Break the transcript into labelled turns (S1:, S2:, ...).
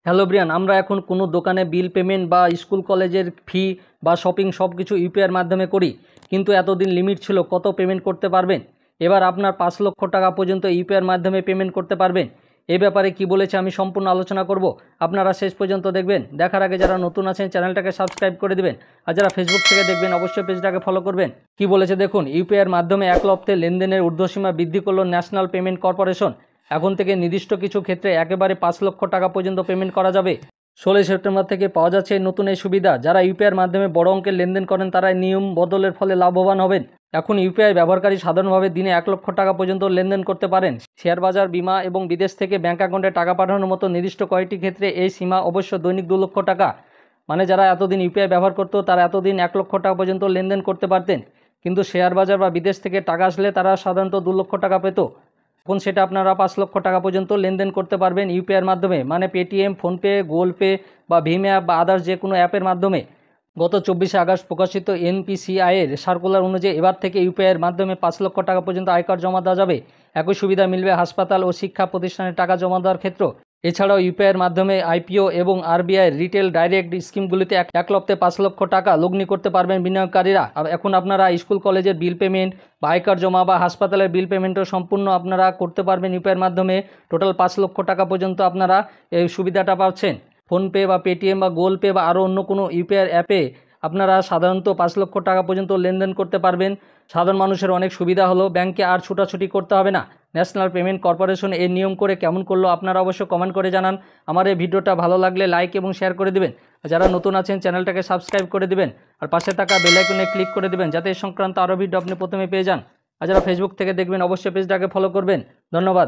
S1: Hello Brian, আমরা এখন কোনো দোকানে বিল পেমেন্ট বা স্কুল কলেজের ফি বা শপিং সব কিছু ইউপিআইয়ের মাধ্যমে করি, কিন্তু এতদিন লিমিট ছিল কত পেমেন্ট করতে পারবেন। এবার আপনার 5 লক্ষ টাকা পর্যন্ত ইউপিআইয়ের মাধ্যমে পেমেন্ট করতে পারবেন। এই ব্যাপারে কি বলেছে আমি সম্পূর্ণ আলোচনা করব, আপনারা শেষ পর্যন্ত দেখবেন। দেখার আগে যারা নতুন আছেন চ্যানেলটাকে সাবস্ক্রাইব করে দিবেন, আর যারা ফেসবুক থেকে দেখবেন অবশ্যই পেজটাকে ফলো করবেন। কি বলেছে দেখুন, ইউপিআইয়ের মাধ্যমে এক লপ্তে লেনদেনের ঊর্ধ্বসীমা বৃদ্ধি করল ন্যাশনাল পেমেন্ট কর্পোরেশন। এখন থেকে নির্দিষ্ট কিছু ক্ষেত্রে একেবারে 5 লক্ষ টাকা পর্যন্ত পেমেন্ট করা যাবে। 16 সেপ্টেম্বর থেকে পাওয়া যাচ্ছে নতুন এই সুবিধা। যারা ইউপিআইয়ের মাধ্যমে বড় অঙ্কের লেনদেন করেন তারা এই নিয়ম বদলের ফলে লাভবান হবেন। এখন ইউপিআই ব্যবহারকারী সাধারণভাবে দিনে 1 লক্ষ টাকা পর্যন্ত লেনদেন করতে পারেন। শেয়ার বাজার, বিমা এবং বিদেশ থেকে ব্যাঙ্ক অ্যাকাউন্টে টাকা পাঠানোর মতো নির্দিষ্ট কয়েকটি ক্ষেত্রে এই সীমা অবশ্য দৈনিক 2 লক্ষ টাকা। মানে যারা এতদিন ইউপিআই ব্যবহার করতো তারা এতদিন 1 লক্ষ টাকা পর্যন্ত লেনদেন করতে পারতেন, কিন্তু শেয়ার বাজার বা বিদেশ থেকে টাকা আসলে তারা সাধারণত 2 লক্ষ টাকা পেত। এখন সেটা আপনারা 5 লক্ষ টাকা পর্যন্ত লেনদেন করতে পারবেন ইউপিআইয়ের মাধ্যমে, মানে পেটিএম, ফোনপে, গুগল পে বা ভীম অ্যাপ বা আদার্স যে কোনো অ্যাপের মাধ্যমে। গত 24 আগস্ট প্রকাশিত এনপিসিআইয়ের সার্কুলার অনুযায়ী এবার থেকে ইউপিআইয়ের মাধ্যমে 5 লক্ষ টাকা পর্যন্ত আয়কর জমা দেওয়া যাবে। একই সুবিধা মিলবে হাসপাতাল ও শিক্ষা প্রতিষ্ঠানে টাকা জমা দেওয়ার ক্ষেত্র। এছাড়াও ইউপিআইয়ের মাধ্যমে আইপিও এবং আরবিআই রিটেল ডাইরেক্ট স্কিমগুলিতে এক লপ্তে 5 লক্ষ টাকা লগ্নি করতে পারবেন বিনিয়োগকারীরা। আর এখন আপনারা স্কুল কলেজের বিল পেমেন্ট বা আয়কর জমা বা হাসপাতালের বিল পেমেন্টও সম্পূর্ণ আপনারা করতে পারবেন ইউপিআইয়ের মাধ্যমে। টোটাল 5 লক্ষ টাকা পর্যন্ত আপনারা এই সুবিধাটা পাচ্ছেন। ফোনপে বা পেটিএম বা গুগল পে বা আরও অন্য কোনো ইউপিআই অ্যাপে আপনারা সাধারণত 5 লক্ষ টাকা পর্যন্ত লেনদেন করতে পারবেন। সাধারণ মানুষের অনেক সুবিধা হলো, ব্যাংকে আর ছুটাছুটি করতে হবে না। ন্যাশনাল পেমেন্ট কর্পোরেশন এই নিয়ম করে কেমন করলো আপনারা অবশ্য কমেন্ট করে জানান। আমার এই ভিডিওটা ভালো লাগলে লাইক এবং শেয়ার করে দিবেন। যারা নতুন আছেন চ্যানেলটাকে সাবস্ক্রাইব করে দিবেন, আর পাশে থাকা বেল আইকনে ক্লিক করে দিবেন যাতে এই সংক্রান্ত আরও ভিডিও আপনি প্রথমে পেয়ে যান। আর যারা ফেসবুক থেকে দেখবেন অবশ্যই পেজটাকে ফলো করবেন। ধন্যবাদ।